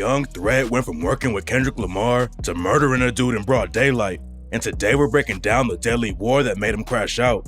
Young Threat went from working with Kendrick Lamar to murdering a dude in broad daylight, and today we're breaking down the deadly war that made him crash out.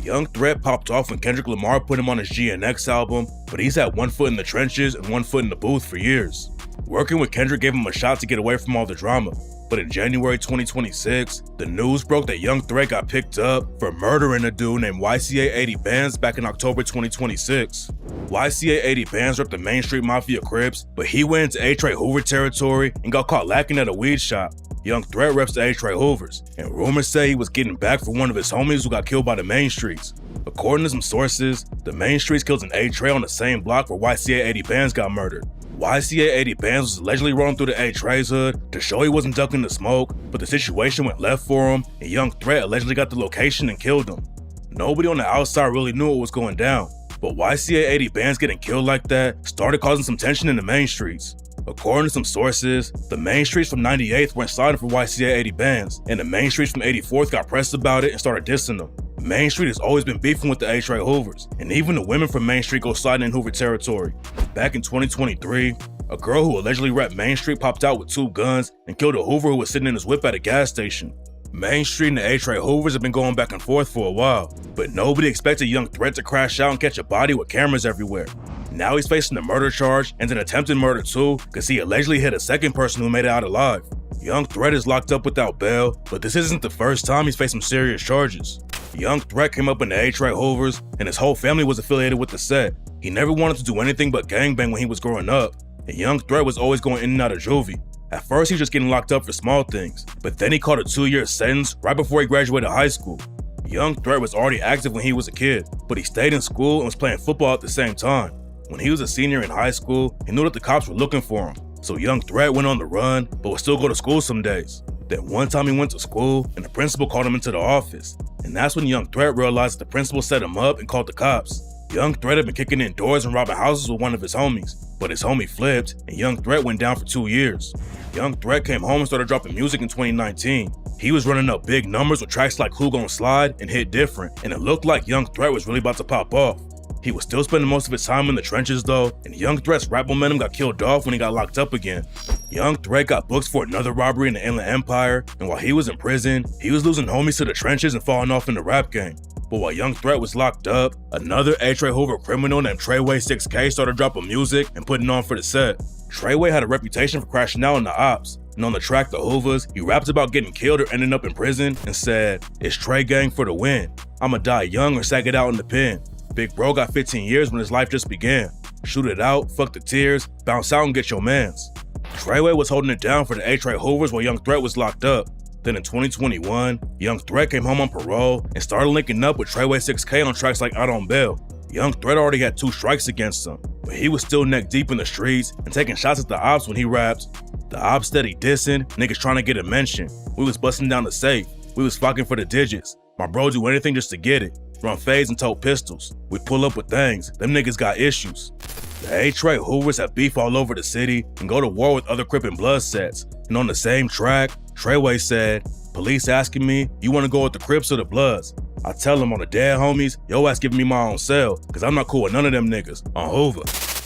Young Threat popped off when Kendrick Lamar put him on his GNX album, but he's had one foot in the trenches and one foot in the booth for years. Working with Kendrick gave him a shot to get away from all the drama, but in January 2026, the news broke that Young Threat got picked up for murdering a dude named YCA 80 Bands back in October 2026. YCA 80 Bands repped the Main Street Mafia Crips, but he went into A. Hoover territory and got caught lacking at a weed shop. Young Threat reps the A. Hoovers, and rumors say he was getting back for one of his homies who got killed by the Main Streets. According to some sources, the Main Streets killed an A. on the same block where YCA 80 Bands got murdered. YCA 80 Bands was allegedly rolling through the A-Trey's hood to show he wasn't ducking the smoke, but the situation went left for him, and Young Threat allegedly got the location and killed him. Nobody on the outside really knew what was going down, but YCA 80 Bands getting killed like that started causing some tension in the Main Streets. According to some sources, the Main Streets from 98th weren't siding for YCA 80 Bands, and the Main Streets from 84th got pressed about it and started dissing them. Main Street has always been beefing with the A. Hoovers, and even the women from Main Street go sliding in Hoover territory. Back in 2023, a girl who allegedly repped Main Street popped out with 2 guns and killed a Hoover who was sitting in his whip at a gas station. Main Street and the A. Hoovers have been going back and forth for a while, but nobody expected Young Threat to crash out and catch a body with cameras everywhere. Now he's facing a murder charge and an attempted murder too, because he allegedly hit a second person who made it out alive. Young Threat is locked up without bail, but this isn't the first time he's faced some serious charges. Young Threat came up in the A. Hoovers, and his whole family was affiliated with the set. He never wanted to do anything but gangbang when he was growing up, and Young Threat was always going in and out of juvie. At first he was just getting locked up for small things, but then he caught a 2-year sentence right before he graduated high school. Young Threat was already active when he was a kid, but he stayed in school and was playing football at the same time. When he was a senior in high school, he knew that the cops were looking for him, so Young Threat went on the run, but would still go to school some days. Then one time he went to school, and the principal called him into the office, and that's when Young Threat realized that the principal set him up and called the cops. Young Threat had been kicking in doors and robbing houses with one of his homies, but his homie flipped, and Young Threat went down for 2 years. Young Threat came home and started dropping music in 2019. He was running up big numbers with tracks like Who Gon' Slide and Hit Different, and it looked like Young Threat was really about to pop off. He was still spending most of his time in the trenches though, and Young Threat's rap momentum got killed off when he got locked up again. Young Threat got booked for another robbery in the Inland Empire, and while he was in prison, he was losing homies to the trenches and falling off in the rap game. But while Young Threat was locked up, another A. Hoover criminal named Treyway 6K started dropping music and putting on for the set. Treyway had a reputation for crashing out in the ops, and on the track The Hoovers, he rapped about getting killed or ending up in prison and said, "It's Trey gang for the win. I'ma die young or sag it out in the pen. Big bro got 15 years when his life just began. Shoot it out, fuck the tears, bounce out and get your mans." Treyway was holding it down for the A. Hoovers while Young Threat was locked up. Then in 2021, Young Threat came home on parole and started linking up with Treyway 6K on tracks like Out on Bail. Young Threat already had 2 strikes against him, but he was still neck deep in the streets and taking shots at the ops when he raps. The ops steady dissing, niggas trying to get a mention. We was busting down the safe, we was flocking for the digits. My bro do anything just to get it. Run fades and tote pistols. We pull up with things, them niggas got issues. The A. Hoovers have beef all over the city and go to war with other Crip and Blood sets. And on the same track, Treyway said, "Police asking me, you wanna go with the Crips or the Bloods?" I tell them on the dead homies, yo ass giving me my own cell, cause I'm not cool with none of them niggas, on Hoover.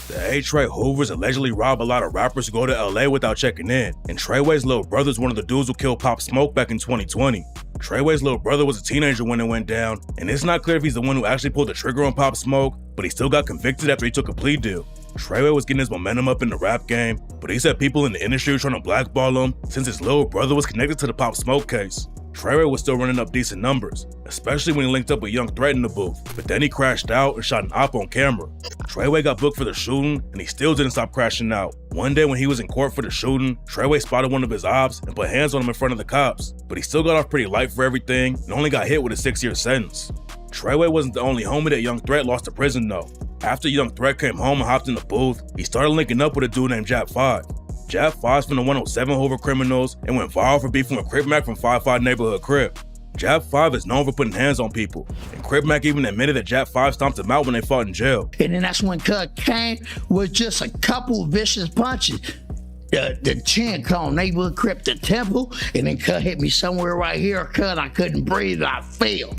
The A. Hoovers allegedly rob a lot of rappers who go to LA without checking in, and Treyway's little brother's one of the dudes who killed Pop Smoke back in 2020. Treyway's little brother was a teenager when it went down, and it's not clear if he's the one who actually pulled the trigger on Pop Smoke, but he still got convicted after he took a plea deal. Treyway was getting his momentum up in the rap game, but he said people in the industry were trying to blackball him since his little brother was connected to the Pop Smoke case. Treyway was still running up decent numbers, especially when he linked up with Young Threat in the booth, but then he crashed out and shot an op on camera. Treyway got booked for the shooting, and he still didn't stop crashing out. One day when he was in court for the shooting, Treyway spotted one of his ops and put hands on him in front of the cops, but he still got off pretty light for everything and only got hit with a 6-year sentence. Treyway wasn't the only homie that Young Threat lost to prison though. After Young Threat came home and hopped in the booth, he started linking up with a dude named Jap 5. Jap 5's from the 107 Hoover criminals and went viral for beefing with Crip Mac from 5-5 Neighborhood Crip. Jap 5 is known for putting hands on people, and Crip Mac even admitted that Jap 5 stomped him out when they fought in jail. And then that's when Cud came with just a couple vicious punches. The chin called Neighborhood Crip the temple, and then Cud hit me somewhere right here. Cud, I couldn't breathe, I fell.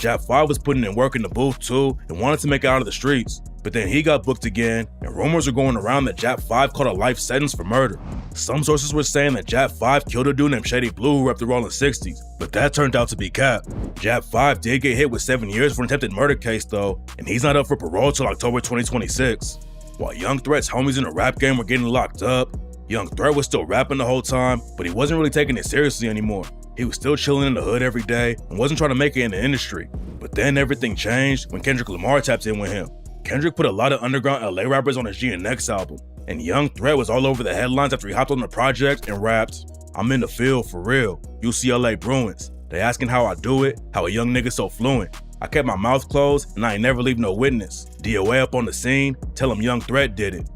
Jap 5 was putting in work in the booth too and wanted to make it out of the streets. But then he got booked again, and rumors were going around that Jap 5 caught a life sentence for murder. Some sources were saying that Jap 5 killed a dude named Shady Blue who repped the Rolling 60s, but that turned out to be cap. Jap 5 did get hit with 7 years for an attempted murder case though, and he's not up for parole till October 2026. While Young Threat's homies in the rap game were getting locked up, Young Threat was still rapping the whole time, but he wasn't really taking it seriously anymore. He was still chilling in the hood every day and wasn't trying to make it in the industry. But then everything changed when Kendrick Lamar tapped in with him. Kendrick put a lot of underground LA rappers on his GNX album, and Young Threat was all over the headlines after he hopped on the project and rapped, "I'm in the field for real, UCLA Bruins. They asking how I do it, how a young nigga so fluent. I kept my mouth closed and I ain't never leave no witness. DOA up on the scene, tell him Young Threat did it."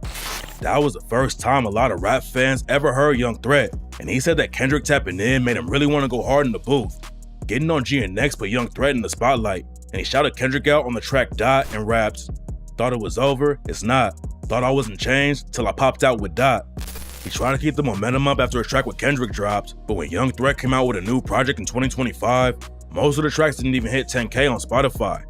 That was the first time a lot of rap fans ever heard Young Threat, and he said that Kendrick tapping in made him really want to go hard in the booth. Getting on GNX put Young Threat in the spotlight, and he shouted Kendrick out on the track Dot and rapped, "Thought it was over, it's not. Thought I wasn't changed till I popped out with Dot." He tried to keep the momentum up after a track with Kendrick dropped, but when Young Threat came out with a new project in 2025, most of the tracks didn't even hit 10K on Spotify.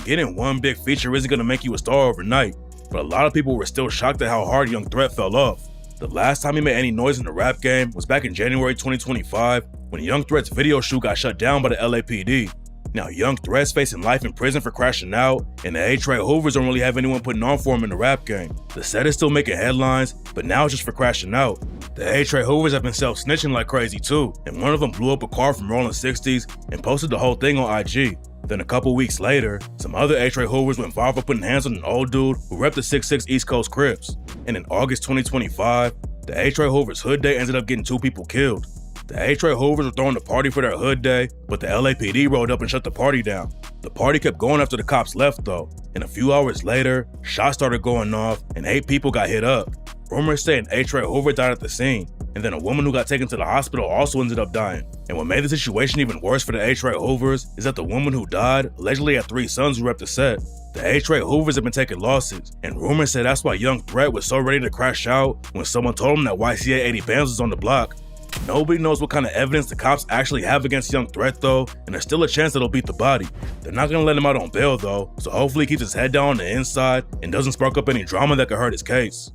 Getting one big feature isn't gonna make you a star overnight, but a lot of people were still shocked at how hard Young Threat fell off. The last time he made any noise in the rap game was back in January 2025 when Young Threat's video shoot got shut down by the LAPD. Now Young Threat's facing life in prison for crashing out, and the A-Tray Hoovers don't really have anyone putting on for him in the rap game. The set is still making headlines, but now it's just for crashing out. The A-Tray Hoovers have been self-snitching like crazy too, and one of them blew up a car from Rolling 60s and posted the whole thing on IG. Then a couple weeks later, some other A-Tray Hoovers went viral for putting hands on an old dude who repped the 6'6" East Coast Crips. And in August 2025, the A-Tray Hoovers hood day ended up getting 2 people killed. The A-Tray Hoovers were throwing a party for their hood day, but the LAPD rolled up and shut the party down. The party kept going after the cops left though, and a few hours later, shots started going off and 8 people got hit up. Rumors say an A-Tray Hoover died at the scene, and then a woman who got taken to the hospital also ended up dying. And what made the situation even worse for the A-Tray Hoovers is that the woman who died allegedly had 3 sons who repped the set. The A-Tray Hoovers have been taking losses, and rumors say that's why Young Threat was so ready to crash out when someone told him that YCA 80 Bands was on the block. Nobody knows what kind of evidence the cops actually have against Young Threat though, and there's still a chance that he'll beat the body. They're not gonna let him out on bail though, so hopefully he keeps his head down on the inside and doesn't spark up any drama that could hurt his case.